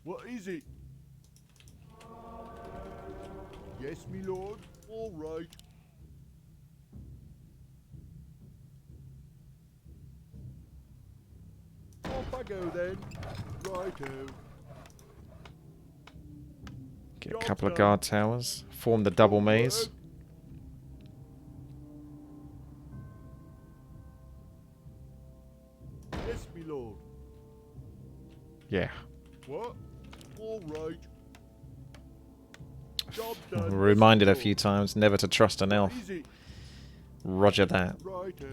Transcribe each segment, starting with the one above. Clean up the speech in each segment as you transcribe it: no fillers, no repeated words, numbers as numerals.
What is it? Yes, me lord. All right. Off I go then. Righto. Get a couple of guard towers. Form the double maze. Yes, me lord. Yeah. What? All right. Job I'm done. reminded a few times never to trust an elf. What is it? Roger that. Righto.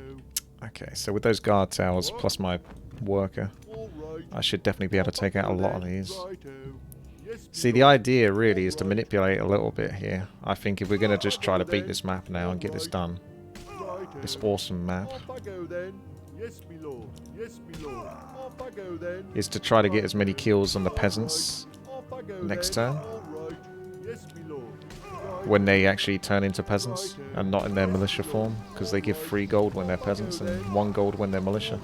Okay, so with those guard towers plus my worker, All right. I should definitely be able to take out a lot of these. Righto. Yes, See, the idea really is to manipulate a little bit here. I think if we're going to just try to beat this map now and get this done, this awesome map, Off I go then. Yes, me lord. Yes, me lord. Off I go then. is to try to get as many kills on the peasants Off I go next then. turn, All right. Yes, me lord. when they actually turn into peasants and not in their militia form, because they give 3 gold when they're peasants and 1 gold when they're militia.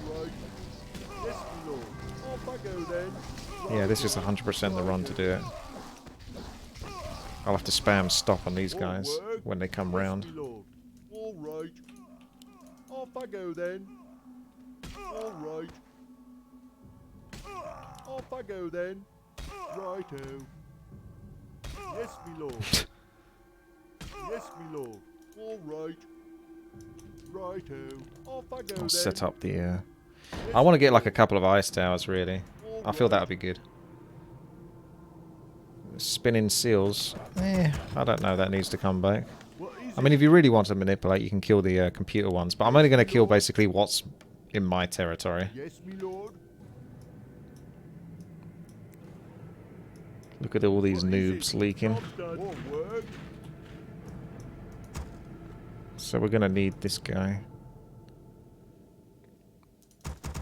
Yes, me lord. Off I go then. Yeah, this is 100% the run to do it. I'll have to spam stop on these guys when they come round. Yes, me lord. All right. Off I go then. All right. Off I go then. Righto. Yes, me lord. Yes, me lord. All right. Righto. Off I go then. I'll set up the... I want to get like a couple of ice towers, really. I feel that would be good. Spinning seals. I don't know, that needs to come back. I mean, if you really want to manipulate, you can kill the computer ones. But I'm only going to kill basically what's in my territory. Yes, me lord. Look at all these noobs leaking. So we're going to need this guy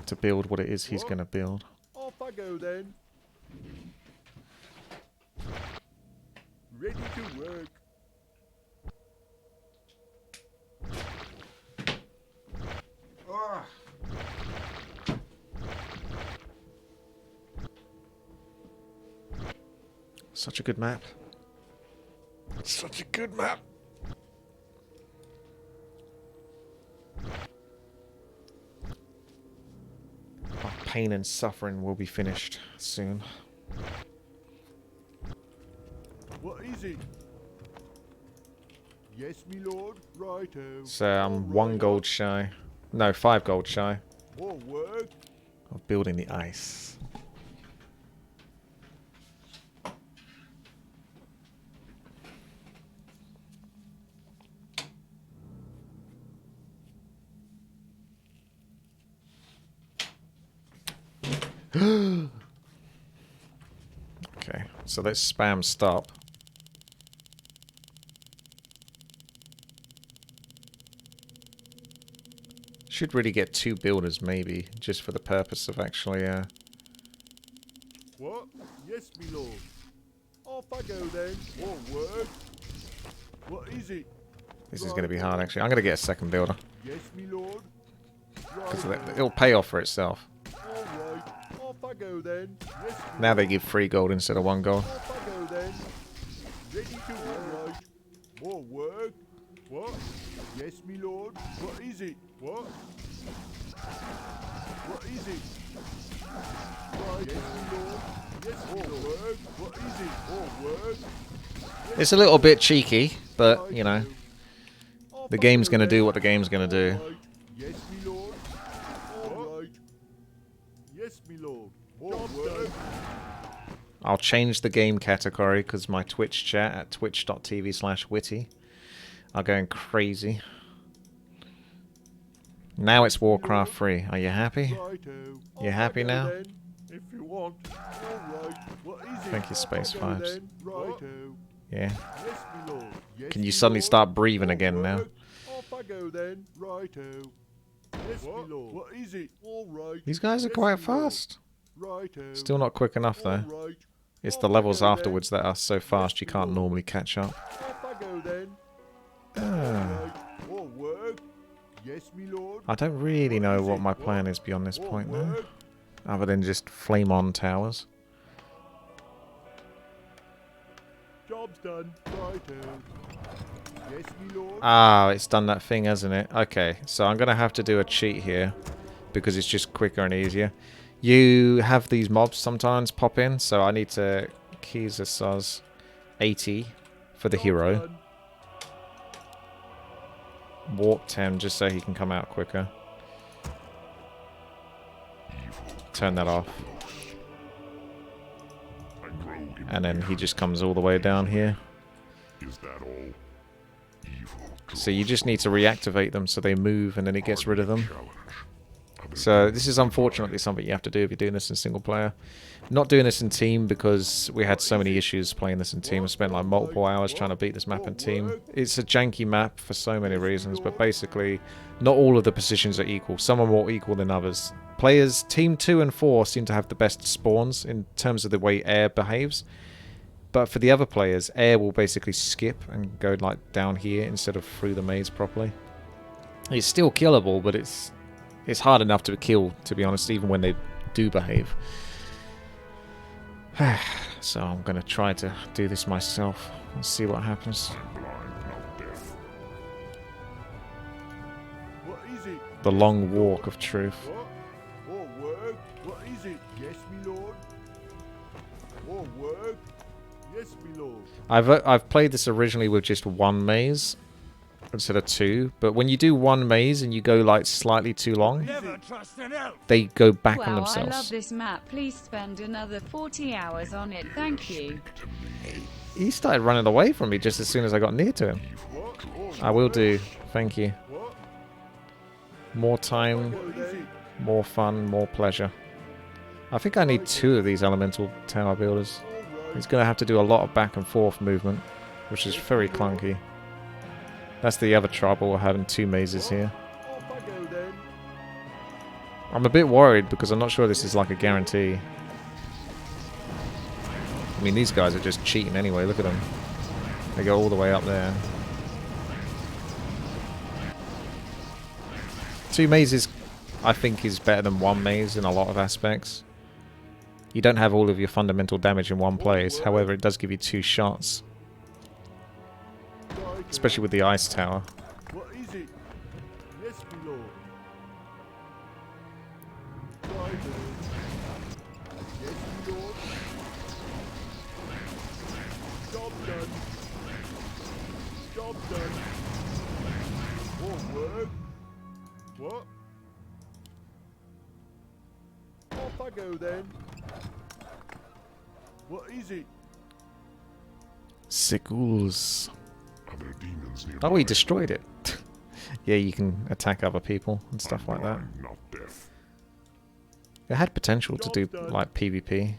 to build what it is he's going to build. Off I go then. Ready to work. Such a good map. Such a good map. Our pain and suffering will be finished soon. What is it? Yes, me lord. Righto. So I'm 1 gold shy. No, 5 gold shy. More work. Of building the ice. Okay, so let's spam stop. Should really get 2 builders maybe, just for the purpose of actually What? Yes, me lord. Off I go then. More work. What is it? this is going to be hard actually. I'm going to get a 2nd builder. Yes, me lord. Because it'll pay off for itself. All right. Off I go then. Yes, me Now they give 3 gold instead of 1 gold. Off I go then. Ready to all right. More work. What? Yes, me lord. What is it? What? What is it? Right. Yes, me lord. Yes, more work. What is it? More work. It's a little bit cheeky, but, you know, the game's going to do what the game's going to do. Yes, me lord. All right. Yes, me lord. More work. I'll change the game category because my Twitch chat at twitch.tv/witty are going crazy. Now it's Warcraft 3. Are you happy? You happy now? If you want. All right. What is it? Thank you, Space Fives. Righto. Yeah. Yes, me lord. Yes, Can you me suddenly lord. start breathing again now? Off I go then. Righto. Yes, me lord. What is it? All right. These guys are Yes, quite me lord. fast. Righto. Still not quick enough though. All right. It's Off the I levels go then. afterwards that are so fast you can't normally catch up. Off I go then. Ah. Right. More work. Yes, me lord. I don't really know what my plan is beyond this point now. Other than just flame on towers. Job's done. Righto. Yes, me lord. Ah, it's done that thing, hasn't it? Okay, so I'm going to have to do a cheat here because it's just quicker and easier. You have these mobs sometimes pop in, so I need to keys a sus 80 for the hero. Done. Warp 10 just so he can come out quicker. Turn that off. And then he just comes all the way down here. Is that all? So you just need to reactivate them so they move and then it gets rid of them. So this is unfortunately something you have to do if you're doing this in single player. Not doing this in team because we had so many issues playing this in team. I spent like multiple hours trying to beat this map in team. It's a janky map for so many reasons, but basically not all of the positions are equal. Some are more equal than others. Players team 2 and 4 seem to have the best spawns in terms of the way air behaves. But for the other players, air will basically skip and go like down here instead of through the maze properly. It's still killable, but it's hard enough to kill, to be honest, even when they do behave. So I'm going to try to do this myself. Let's see what happens. What is it? The long walk of truth. What? More work? What is it? Yes, me lord. More work? Yes, me lord. I've played this originally with just one maze instead of two, but when you do one maze and you go like slightly too long, Never trust an elf. they go back on Wow, I themselves. love this map. Please spend another 40 hours on it. Thank you. He started running away from me just as soon as I got near to him. What? More I will work? do. Thank you. What? More time, What is it? more fun, more pleasure. I think I need 2 of these elemental tower builders. All He's right. going to have to do a lot of back and forth movement, which is very clunky. That's the other trouble of having 2 mazes here. Off I go then. I'm a bit worried because I'm not sure this is like a guarantee. I mean, these guys are just cheating anyway. Look at them. They go all the way up there. 2 mazes, I think, is better than 1 maze in a lot of aspects. You don't have all of your fundamental damage in one place. However, it does give you 2 shots. Righto. Especially with the ice tower. What is it? Yes, me lord. Righto. Yes, me lord. Job done. Job done. More work? What? Off I go then. What is it? Sickles. Are there demons nearby? Oh, he destroyed it. Yeah, you can attack other people and stuff like that. I'm not deaf. It had potential to do like PvP.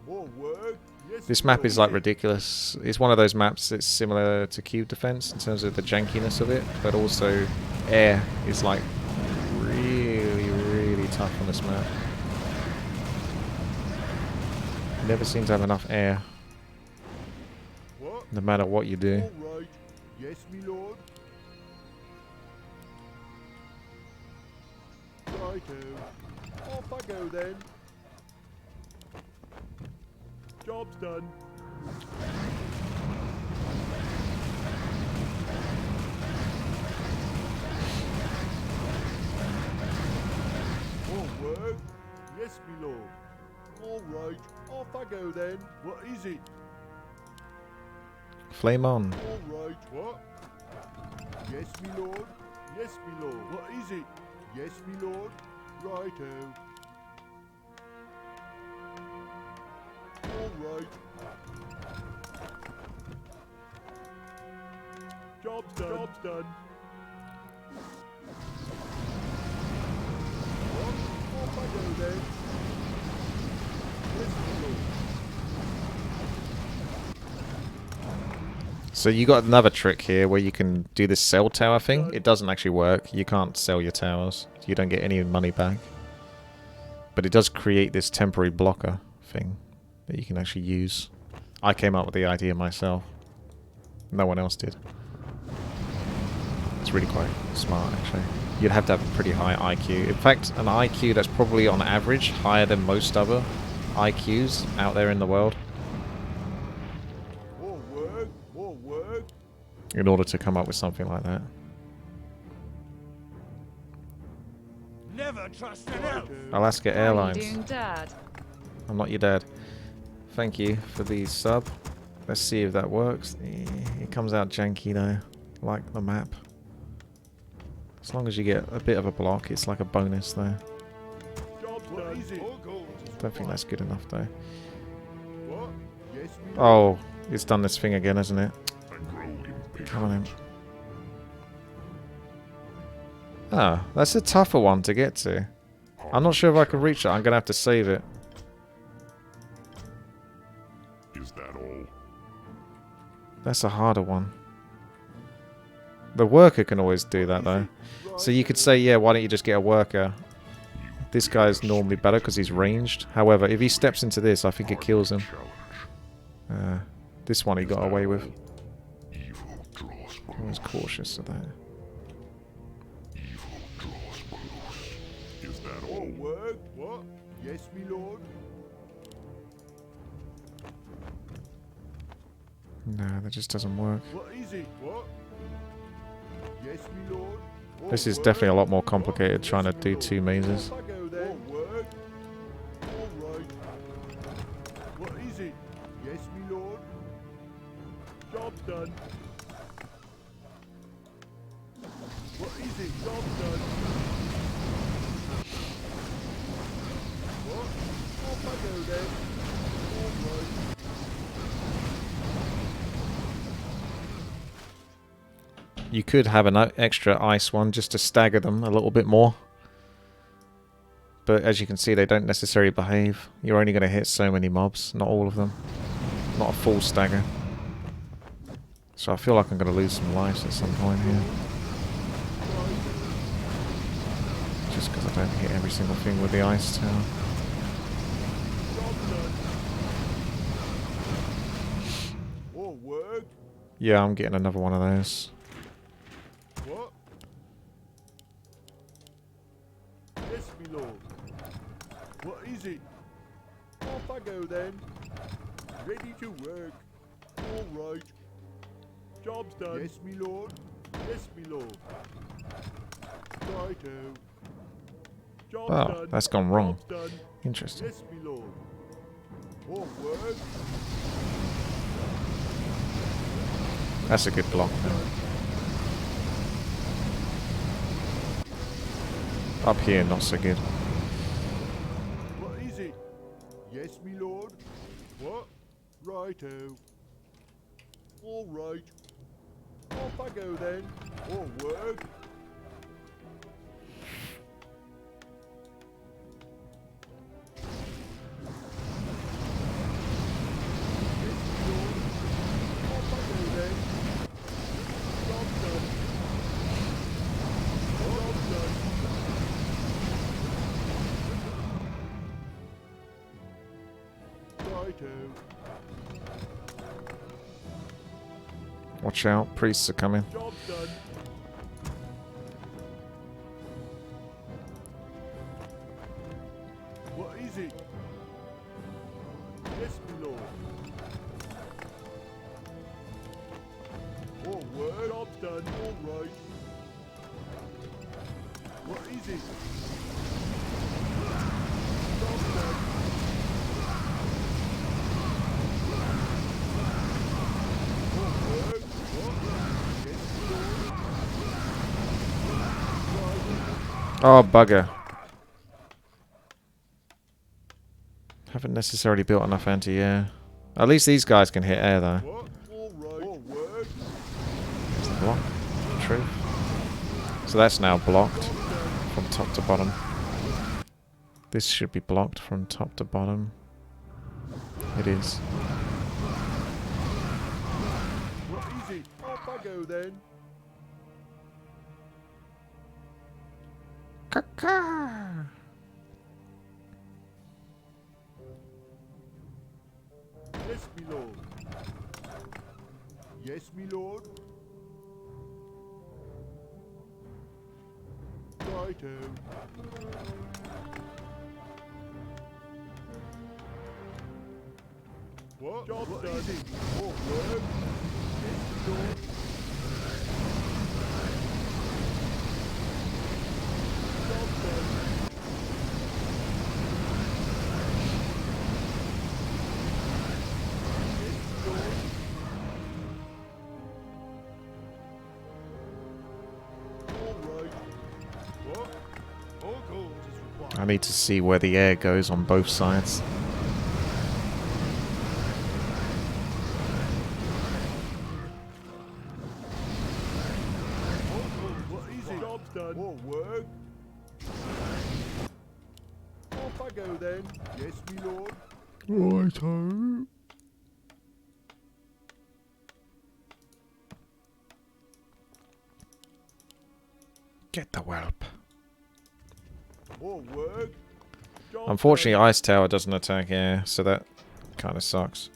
More work? Yes, This me map lord. is like ridiculous. It's one of those maps that's similar to Cube Defense in terms of the jankiness of it, but also air is like really, really tough on this map. You never seem to have enough air, What? no matter what you do. All right. Yes, me lord. Righto. Off I go then. Job's done. More work? Yes, me lord. All right. Off I go then. What is it? Flame on. All right. What? Yes, me lord. Yes, me lord. What is it? Yes, me lord. Righto. All right. Job's done. Job's done. What? Off I go then. Yes, me lord. So you got another trick here where you can do this sell tower thing. It doesn't actually work. You can't sell your towers. You don't get any money back. But it does create this temporary blocker thing that you can actually use. I came up with the idea myself. No one else did. It's really quite smart, actually. You'd have to have a pretty high IQ. In fact, an IQ that's probably on average higher than most other IQs out there in the world. More work? in order to come up with something like that. Never trust an elf. Alaska How are you Airlines. doing, Dad? I'm not your dad. Thank you for the sub. Let's see if that works. It comes out janky though, like the map. As long as you get a bit of a block, it's like a bonus though. Job's done. Easy. Don't think that's good enough though. What? Yes, me Oh, it's done this thing again, hasn't it? I grow impatient. Come on in. Ah, that's a tougher one to get to. I'm not sure if I can reach it. I'm gonna have to save it. Is that all? That's a harder one. The worker can always do that though. So you could say, yeah, why don't you just get a worker? This guy's normally better because he's ranged. However, if he steps into this, I think it kills him. Challenge. This one he got away with. Evil draws I was close. cautious of that. Evil draws close. Is that All all? work. What? Yes, me lord. No, that just doesn't work. What is it? What? Yes, me lord. All This is work. definitely a lot more complicated What? trying to Yes, me do lord. 2 mazes. Off I go then. All work. All right. What is it? Yes, me lord. Job's done. What is it? Job's done. What? Off I go then. All right. You could have an extra ice one just to stagger them a little bit more. But as you can see, they don't necessarily behave. You're only going to hit so many mobs, not all of them. Not a full stagger. So I feel like I'm going to lose some lives at some point here. Just because I don't hit every single thing with the ice tower. All work. Yeah, I'm getting another one of those. What? Yes, me lord. What is it? Off I go then. Ready to work. All right. Job's done. Yes, me lord. Yes, me lord. Righto. Job's Oh, done. that's gone wrong. Job's done. Interesting. Yes, me lord. All work. That's a good block then. Up here, not so good. What is it? Yes, me lord. What? Righto. All right. Off I go then. All work. Yes, me lord. Off I go then. Job's done. Job's done. Righto. Watch out, priests are coming. Job's done. What is it? Yes, my lord. All word, job's done. All right. What is it? Job's done. All word. What? Yes, my lord. Right. Oh, bugger. Haven't necessarily built enough anti-air. At least these guys can hit air though. What? All right. All word. There's the block. True. So that's now blocked from top to bottom. This should be blocked from top to bottom. It is. What is it? Off I go then. Caca. Yes, me lord. Yes, me lord. Righto. What? Job's done. All work. Yes, me lord. I need to see where the air goes on both sides. What is it? Job's done. More work. Off I go then. Yes, me lord. Righto. Get the whelp. More work. Job Unfortunately, done. Ice Tower doesn't attack air, so that kind of sucks.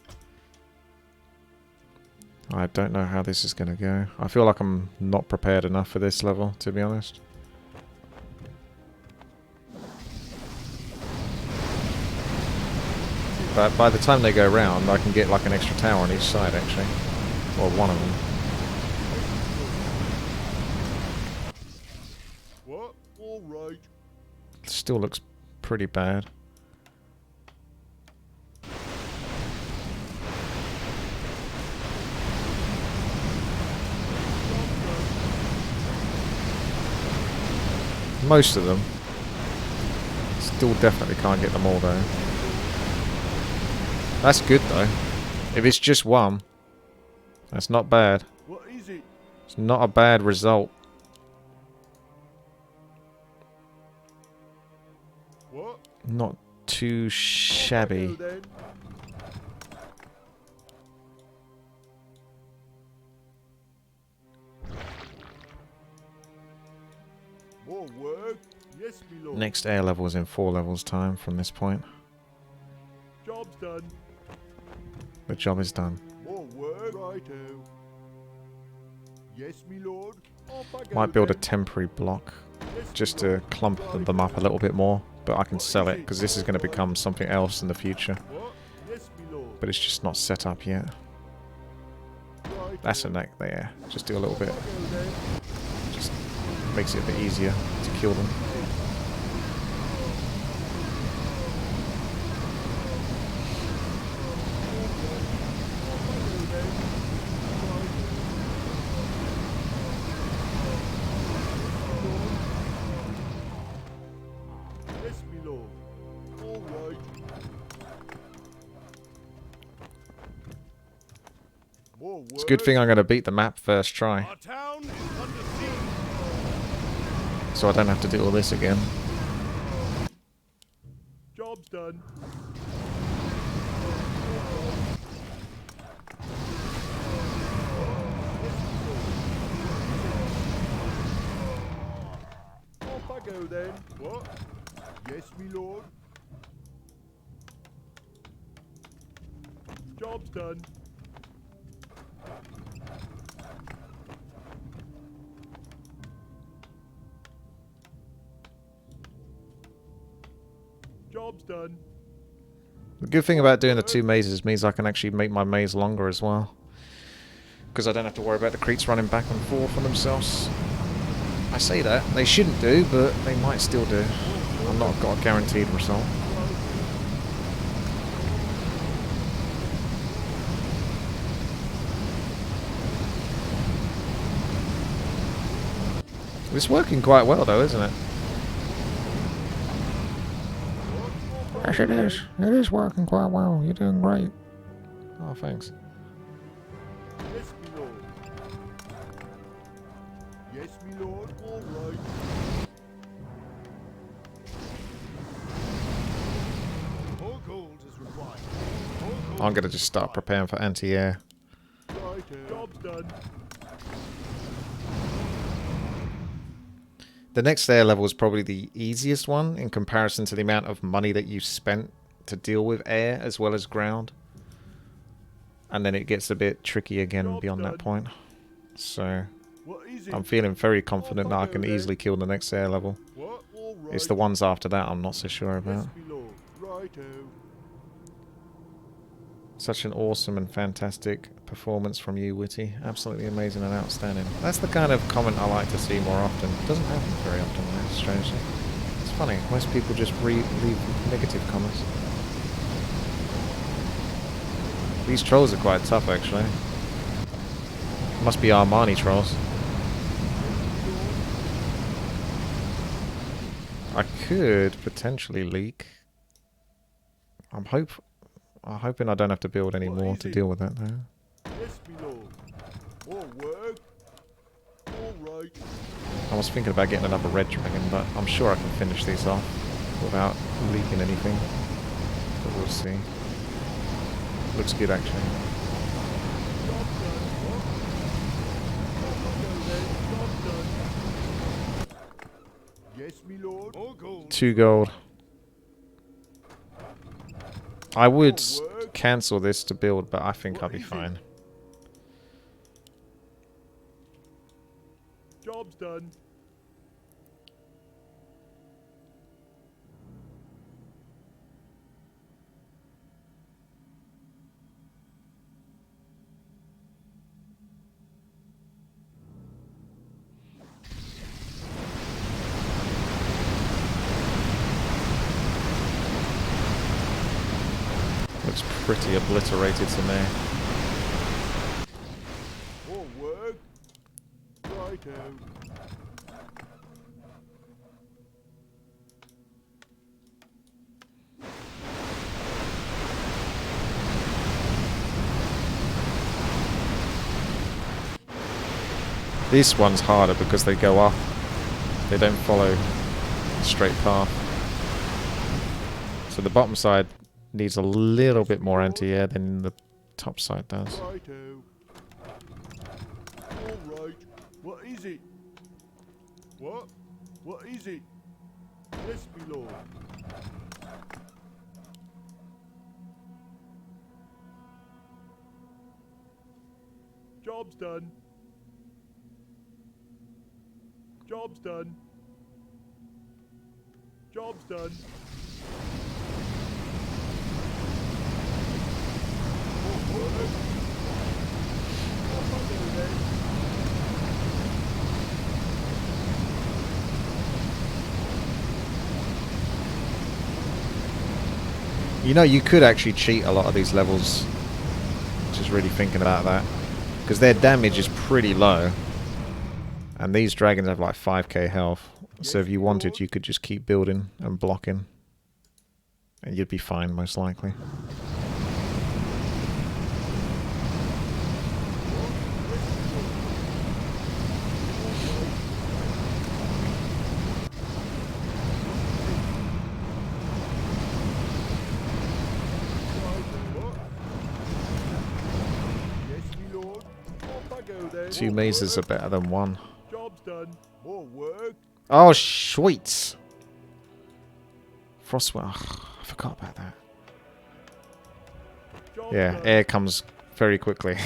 I don't know how this is going to go. I feel like I'm not prepared enough for this level, to be honest. But by the time they go round, I can get like an extra tower on each side, actually. Or one of them. What? All right. Still looks pretty bad. Most of them. Still definitely can't get them all though. That's good though. If it's just one, that's not bad. What is it? It's not a bad result. What? Not too Off I shabby. go then. More work. Yes, me lord. Next air level is in 4 levels time from this point. Job's done. The job is done. More work. Righto. Yes, me lord. Off I go Might build a then. temporary block Yes, me just lord. to clump them up a little bit more. But I can sell it because this is going to become something else in the future. What? Yes, me lord. But it's just not set up yet. Righto. That's a neck there. Just do a little bit. Off I go then. Just makes it a bit easier to kill them. Yes, me lord. All right. More work. It's a good thing I'm going to beat the map first try, Our town is under siege. so I don't have to do all this again. Job's done. Off I go then. What? Yes, me lord. Job's done. Job's done. The good thing about doing the 2 mazes means I can actually make my maze longer as well. Because I don't have to worry about the creeps running back and forth on themselves. I say that, they shouldn't do, but they might still do. I'm not got a guaranteed result. It's working quite well though, isn't it? Yes, it is. It is working quite well. You're doing great. Oh, thanks. Yes, me lord. Yes, me lord. All right. More gold is required. More gold I'm gonna is just start required. preparing for anti-air. Right. Job's done. The next air level is probably the easiest one in comparison to the amount of money that you spent to deal with air as well as ground. And then it gets a bit tricky again beyond that point. So What is it? I'm feeling very confident that I can easily kill the next air level. What? All right. It's the ones after that I'm not so sure about. Yes, me lord. Righto. Such an awesome and fantastic performance from you, Witty. Absolutely amazing and outstanding. That's the kind of comment I like to see more often. It doesn't happen very often, though, strangely. It's funny. Most people just leave negative comments. These trolls are quite tough, actually. Must be Armani trolls. I could potentially leak. I'm hoping I don't have to build any more to deal with that though. Yes, my lord. More work. All right. I was thinking about getting another red dragon, but I'm sure I can finish these off without leaking anything. But we'll see. Looks good actually. Job done. What? Job done. Yes, my lord. More gold. 2 gold. I would More work. cancel this to build, but I think What I'll be is it? fine. Job's done. Looks pretty obliterated to me. More work. Righto. This one's harder because they go up. They don't follow a straight path. So the bottom side needs a little bit more anti-air than the top side does. Righto. All right. What is it? What? What is it? Yes, my lord. Job's done. Job's done. Job's done. More work. Off I go then. You know, you could actually cheat a lot of these levels. Just really thinking about that. Because their damage is pretty low. And these dragons have like 5k health. So if you wanted, you could just keep building and blocking. And you'd be fine, most likely. Yes, my lord. Off I go then. 2 mazes are better than 1. Job's done. More work. Oh, sweet! Frostwell. I forgot about that. Job's Yeah, done. air comes very quickly.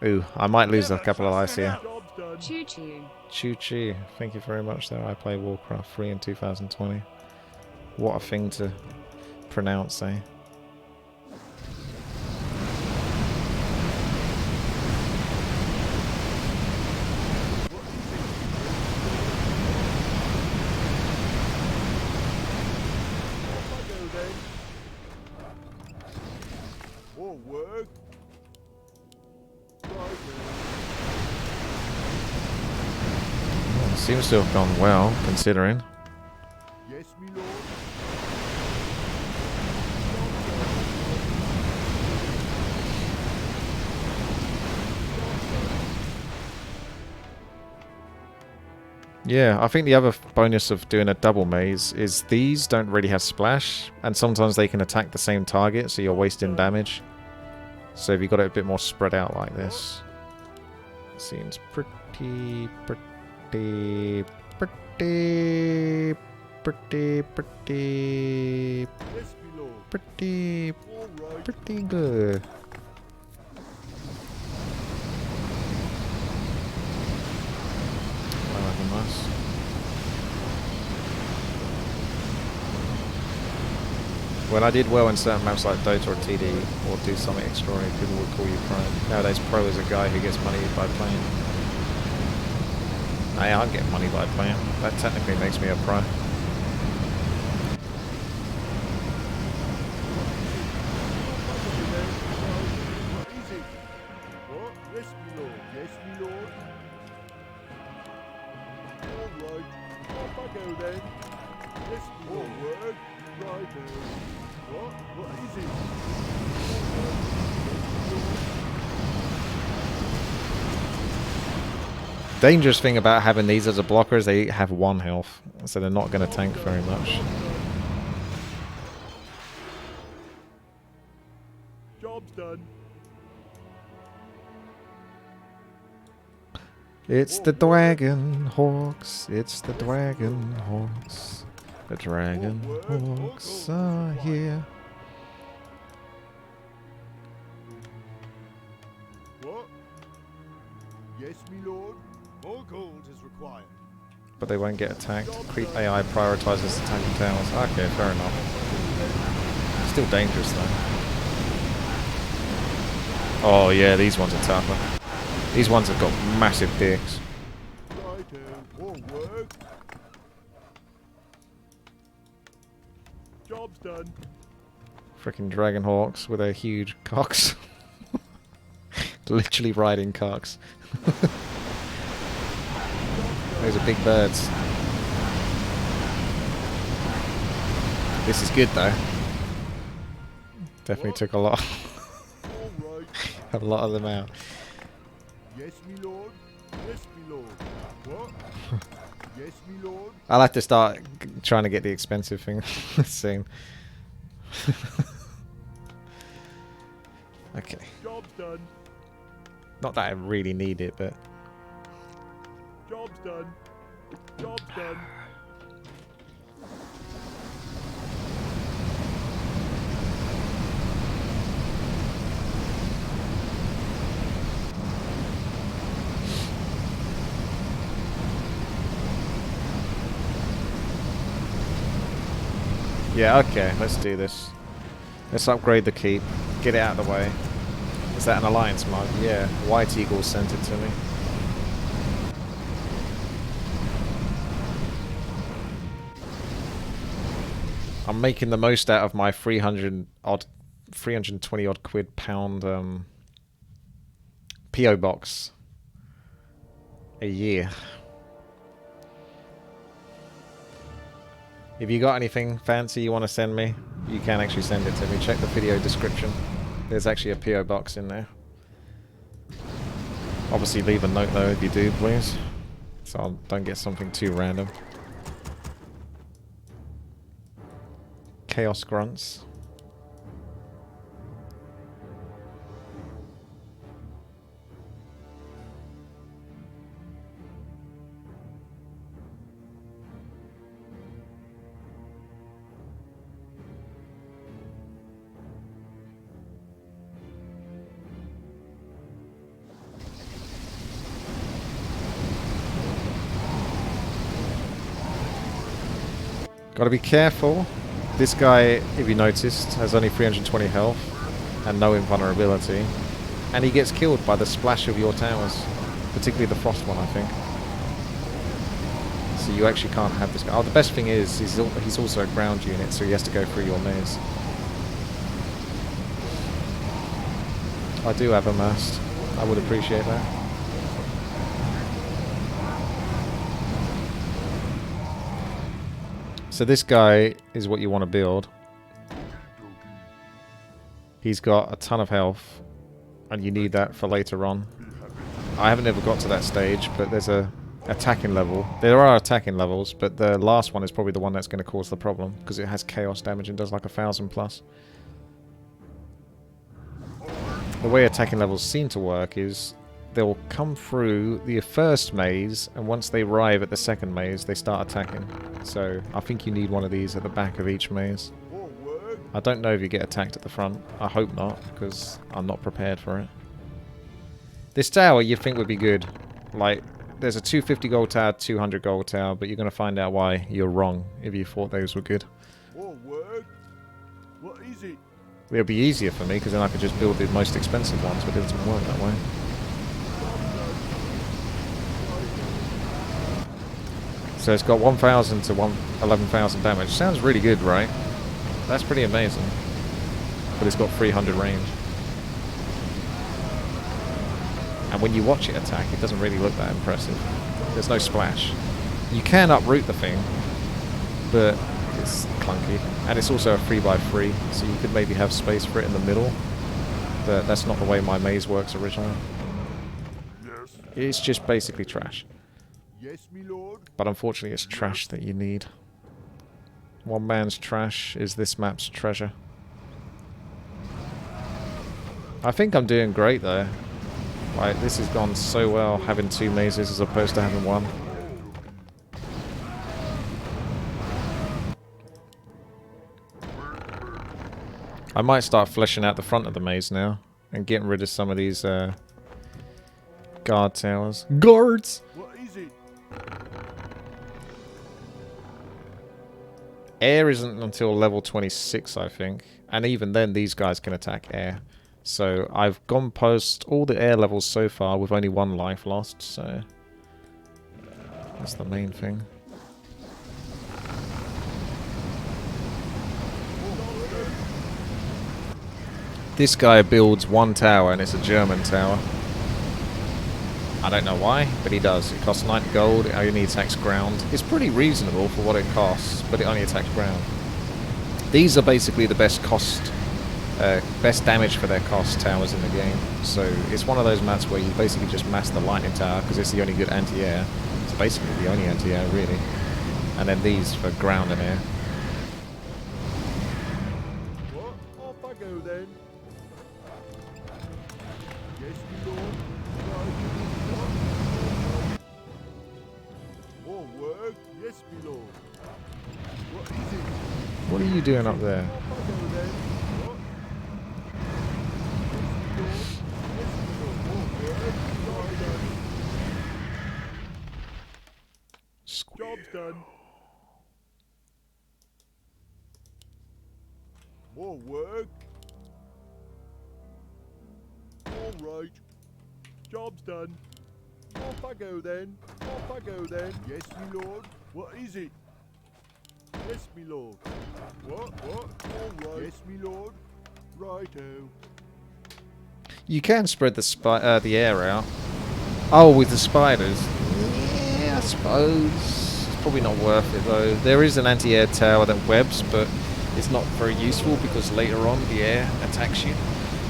Ooh, I might lose a couple of lives here. Job's done. Choo choo. Choo-choo. Thank you very much, though. I played Warcraft 3 in 2020. What a thing to pronounce, eh? Off I go then. More work. Right Seems to have gone well, considering. Yes, my lord. Yeah, I think the other bonus of doing a double maze is these don't really have splash, and sometimes they can attack the same target, so you're wasting damage. So if you got it a bit more spread out like this, seems pretty, pretty, Yes, my lord. pretty All right. pretty good. I like the mask. When I did well in certain maps like Dota or TD, or do something extraordinary, people would call you pro. Nowadays, pro is a guy who gets money by playing. Hey, I get money by playing. That technically makes me a pro. What is it? What? Yes, my lord. Yes, my lord. All right. Off I go then. Dangerous thing about having these as a blocker is they have 1 health, so they're not going to tank very much. Job's done. It's the Dragon Hawks, it's the Dragon Hawks. The Dragon Hawks are here. What? Yes, me lord. More gold is required. But they won't get attacked. Creep AI prioritizes attacking towers. Okay, fair enough. Still dangerous though. Oh yeah, these ones are tougher. These ones have got massive dicks. Righto. More work. Job's done. Freaking Dragon Hawks with their huge cocks. Literally riding cocks. Those are big birds. This is good though. Definitely took a lot. All right. A lot of them out. Yes, me lord. Yes, me lord. What? Yes, me lord. I'll have to start trying to get the expensive thing soon. Okay. Job's done. Not that I really need it, but Job's done. Job's done. yeah, okay, let's do this. Let's upgrade the keep. Get it out of the way. Is that an alliance mug? Yeah, White Eagle sent it to me. I'm making the most out of my 320 odd quid pound PO box a year. If you got anything fancy you want to send me, you can actually send it to me. Check the video description. There's actually a PO box in there. Obviously leave a note though if you do, please. So I don't get something too random. Chaos Grunts. Gotta be careful. This guy, if you noticed, has only 320 health and no invulnerability. And he gets killed by the splash of your towers. Particularly the frost one, I think. So you actually can't have this guy. Oh, the best thing is, he's also a ground unit, so he has to go through your maze. I do have a mast. I would appreciate that. So this guy is what you want to build. He's got a ton of health, and you need that for later on. I haven't ever got to that stage, but there's a attacking level. There are attacking levels, but the last one is probably the one that's going to cause the problem, because it has chaos damage and does like 1,000 plus. The way attacking levels seem to work is they'll come through the first maze, and once they arrive at the second maze, they start attacking. So I think you need one of these at the back of each maze. I don't know if you get attacked at the front. I hope not, because I'm not prepared for it. This tower you'd think would be good. Like, there's a 250 gold tower, 200 gold tower, but you're going to find out why you're wrong if you thought those were good. What is it? It'll be easier for me, because then I could just build the most expensive ones, but it doesn't work that way. So it's got 1,000 to 11,000 damage. Sounds really good, right? That's pretty amazing. But it's got 300 range. And when you watch it attack, it doesn't really look that impressive. There's no splash. You can uproot the thing, but it's clunky. And it's also a 3x3, so you could maybe have space for it in the middle. But that's not the way my maze works originally. Yes. It's just basically trash. Yes, me lord. But unfortunately it's trash that you need. One man's trash is this map's treasure. I think I'm doing great though. Like, this has gone so well having 2 mazes as opposed to having 1. I might start fleshing out the front of the maze now and getting rid of some of these guard towers. Guards! What is it? Air isn't until level 26, I think. And even then, these guys can attack air. So I've gone past all the air levels so far with only 1 life lost, so that's the main thing. This guy builds 1 tower and it's a German tower. I don't know why, but he does. It costs 90 gold, it only attacks ground. It's pretty reasonable for what it costs, but it only attacks ground. These are basically the best cost, best damage for their cost towers in the game. So it's one of those maps where you basically just mass the lightning tower because it's the only good anti-air. It's basically the only anti-air really. And then these for ground and air. What? Off I go then. Yes, me lord. Right. More work. Yes, me lord. What is it? What are you doing up there? Off I go then. What? Yes, me lord. More work. Right then. Job's done. More work. All right. Job's done. Off I go then. Off I go then. Yes, me lord. What is it? Yes, me lord. What? All right. Yes, me lord. Righto. You can spread the air out. Oh, with the spiders. Yeah, I suppose. It's probably not worth it though. There is an anti-air tower that webs, but it's not very useful because later on the air attacks you.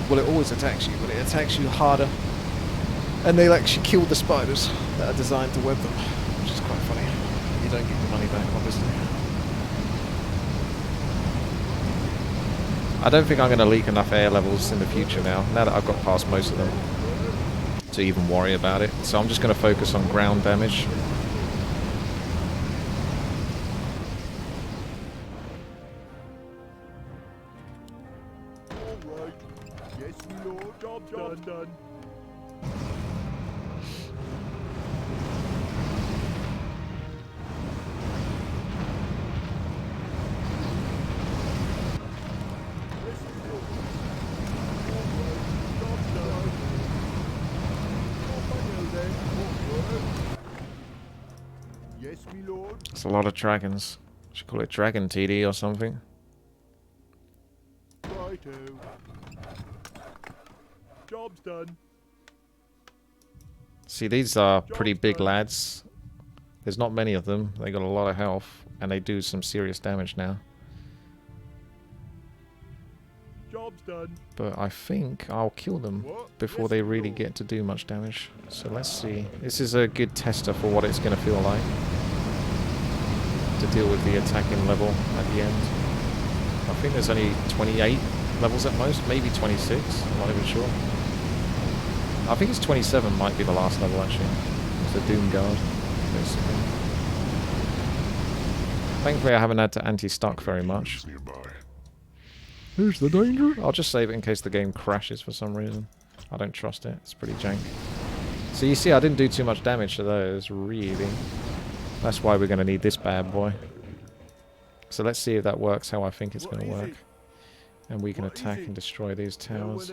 Well, it always attacks you, but it attacks you harder. And they'll actually kill the spiders that are designed to web them, which is quite funny. You don't get your money back, obviously. I don't think I'm going to leak enough air levels in the future now that I've got past most of them, to even worry about it. So I'm just going to focus on ground damage. All right. Yes, me lord. Job done. Yes, me lord. It's a lot of dragons. Should call it Dragon TD or something. Righto. Job's done. See, these are pretty big lads. There's not many of them. They got a lot of health, and they do some serious damage now. Job's done. But I think I'll kill them before they really get to do much damage. So let's see. This is a good tester for what it's going to feel like to deal with the attacking level at the end. I think there's only 28 levels at most, maybe 26, I'm not even sure. I think it's 27 might be the last level actually. It's a Doom Guard, basically. Thankfully I haven't had to anti-stuck very much. Here's the danger. I'll just save it in case the game crashes for some reason. I don't trust it, it's pretty jank. So you see I didn't do too much damage to those, really. That's why we're going to need this bad boy. So let's see if that works how I think it's going to work. And we can attack and destroy these towers.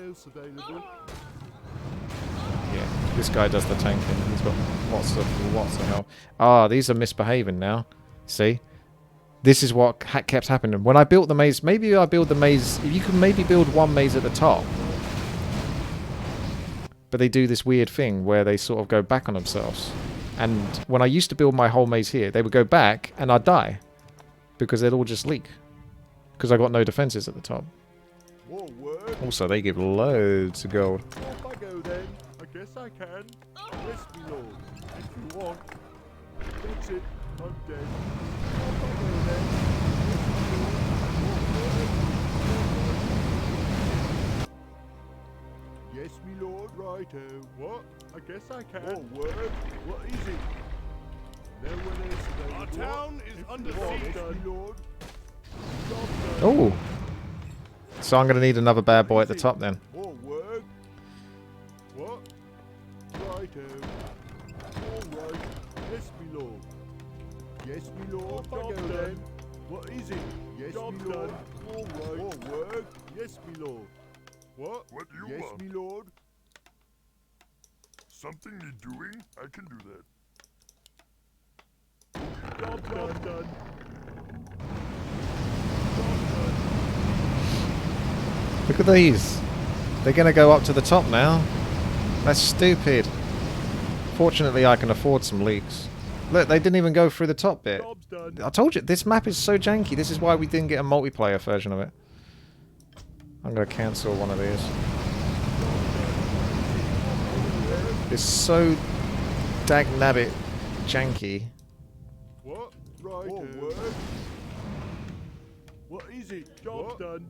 Yeah, this guy does the tanking. He's got lots of health. Ah, these are misbehaving now. See? This is what kept happening. When I built the maze, maybe I build the maze... You can maybe build one maze at the top. But they do this weird thing where they sort of go back on themselves. And when I used to build my whole maze here, they would go back and I'd die. Because they'd all just leak. Because I got no defenses at the top. Also, they give loads of gold. Off I go then. I guess I I can. Yes, my lord. If you want. That's it. I'm dead. Off I go then. Yes, my lord. Righto. What? I guess I can. Oh, word. What is it? No one else knows. Our town is under siege. Yes, my lord. Job done. Oh. So I'm going to need another bad boy at the top then. More work. What? Righto. All right. Yes, my lord. Yes, my lord. Off I go then. What is it? Yes, my lord. All right. More work. Yes, my lord. What? What do you Yes, want? my lord. Something you're doing? I can do that. Job done. Look at these. They're going to go up to the top now. That's stupid. Fortunately, I can afford some leaks. Look, they didn't even go through the top bit. Job's done. I told you, this map is so janky. This is why we didn't get a multiplayer version of it. I'm going to cancel one of these. It's so dag-nabbit janky. What? Righto. Work. What is it? Job's done.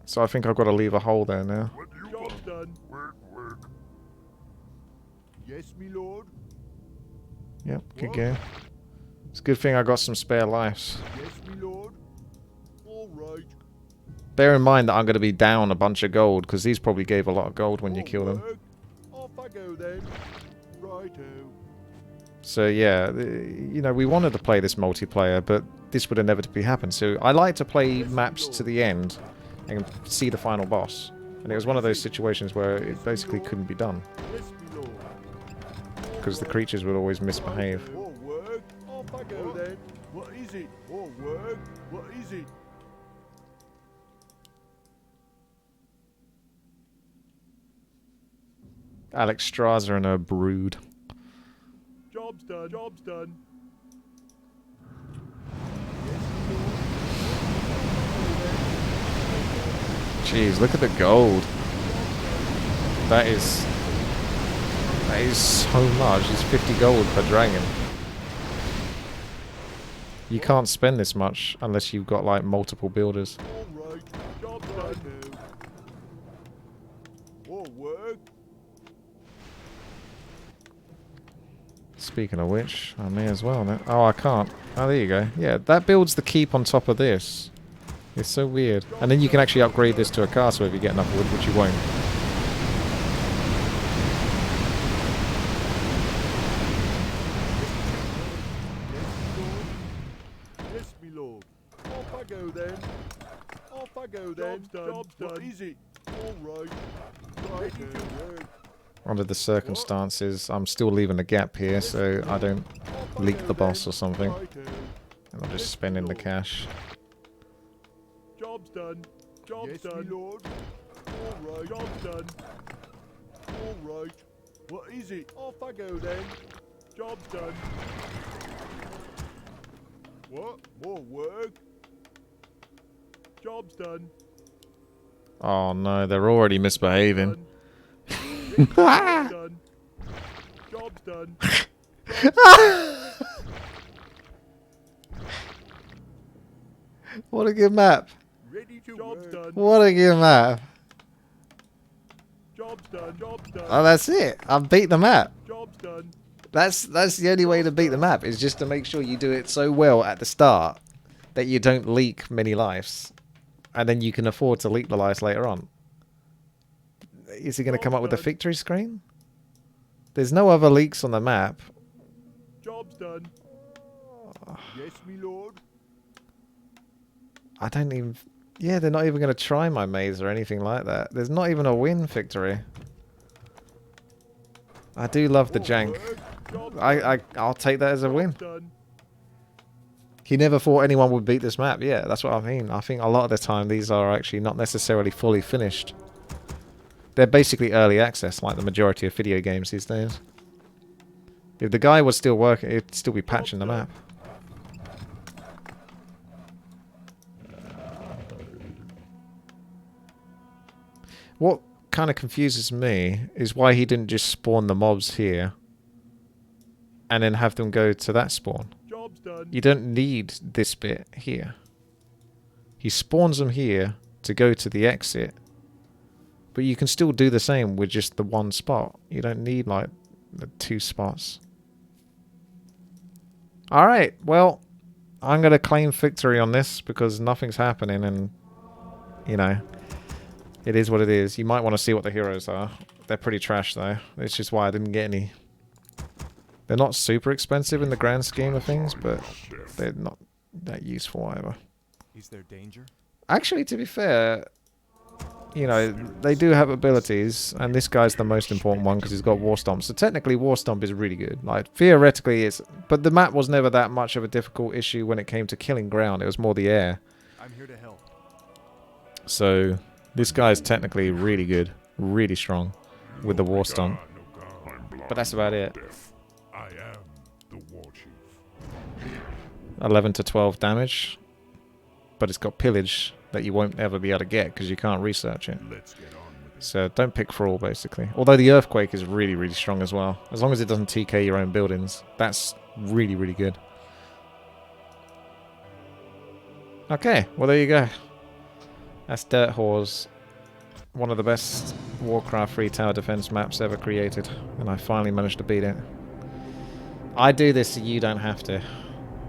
So I think I've got to leave a hole there now. What do you Job's want? done. Work. Yes, my lord. Yep, good What? game. It's a good thing I got some spare lives. Yes, my lord. All right. Bear in mind that I'm going to be down a bunch of gold, because these probably gave a lot of gold when you kill them. Work. Off I go then. Righto. So yeah, you know, we wanted to play this multiplayer, but this would inevitably happen. So I like to play maps to the end and see the final boss. And it was one of those situations where it basically couldn't be done, Yes, my lord. because the creatures would always misbehave. More work. Off I go then. What is it? More work. What is it? Alex Straza and her brood. Job's done. Job's done. Jeez, look at the gold. That is so much. It's 50 gold per dragon. You can't spend this much unless you've got like multiple builders. All right. Job's done. More work. Speaking of which, I may as well now. Oh, I can't. Oh, there you go. Yeah, that builds the keep on top of this. It's so weird. And then you can actually upgrade this to a castle if you get enough wood, which you won't. Yes, my lord. Off I go then. Off I go then. Job's done. Job's done. What is it? All right. Righto. Under the circumstances, I'm still leaving a gap here so I don't leak the boss or something. Righto. And I'm just spending the cash. Job's done. Job's done. My lord. All right. Job's done. All right. What is it? Off I go then. Job's done. What? More work? Job's done. Oh no, they're already misbehaving. Job's done. Job's done. What a good map. Ready to Job's done. What a good map. Job's done. Job's done. Oh, that's it. I've beat the map. Job's done. That's the only way to beat the map, is just to make sure you do it so well at the start that you don't leak many lives. And then you can afford to leak the lives later on. Is he going to come up with a victory screen? There's no other leaks on the map. Job's done. Yes, me lord. I don't even... Yeah, they're not even going to try my maze or anything like that. There's not even a win victory. I do love the jank. I'll take that as a win. He never thought anyone would beat this map. Yeah, that's what I mean. I think a lot of the time these are actually not necessarily fully finished. They're basically early access, like the majority of video games these days. If the guy was still working, he'd still be patching the map. What kind of confuses me is why he didn't just spawn the mobs here and then have them go to that spawn. Job's done. You don't need this bit here. He spawns them here to go to the exit, but you can still do the same with just the one spot. You don't need like the 2 spots. Alright, well, I'm going to claim victory on this because nothing's happening and, you know, it is what it is. You might want to see what the heroes are. They're pretty trash though. It's just why I didn't get any. They're not super expensive in the grand scheme of things, but they're not that useful either. Is there danger? Actually, to be fair, you know, they do have abilities, and this guy's the most important one because he's got War Stomp. So technically, War Stomp is really good. Like, theoretically, it's... But the map was never that much of a difficult issue when it came to killing ground. It was more the air. I'm here to help. So, this guy's technically really good. Really strong with the War Stomp. But that's about it. I am the war chief. 11 to 12 damage. But it's got pillage that you won't ever be able to get because you can't research it. Let's get on with it. So don't pick Thrall, basically. Although the Earthquake is really, really strong as well. As long as it doesn't TK your own buildings. That's really, really good. Okay, well there you go. That's Dirthoars. One of the best Warcraft 3 tower defense maps ever created. And I finally managed to beat it. I do this so you don't have to.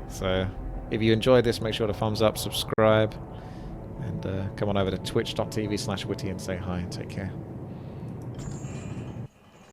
So if you enjoyed this, make sure to thumbs up, subscribe. And come on over to twitch.tv/witty and say hi and take care.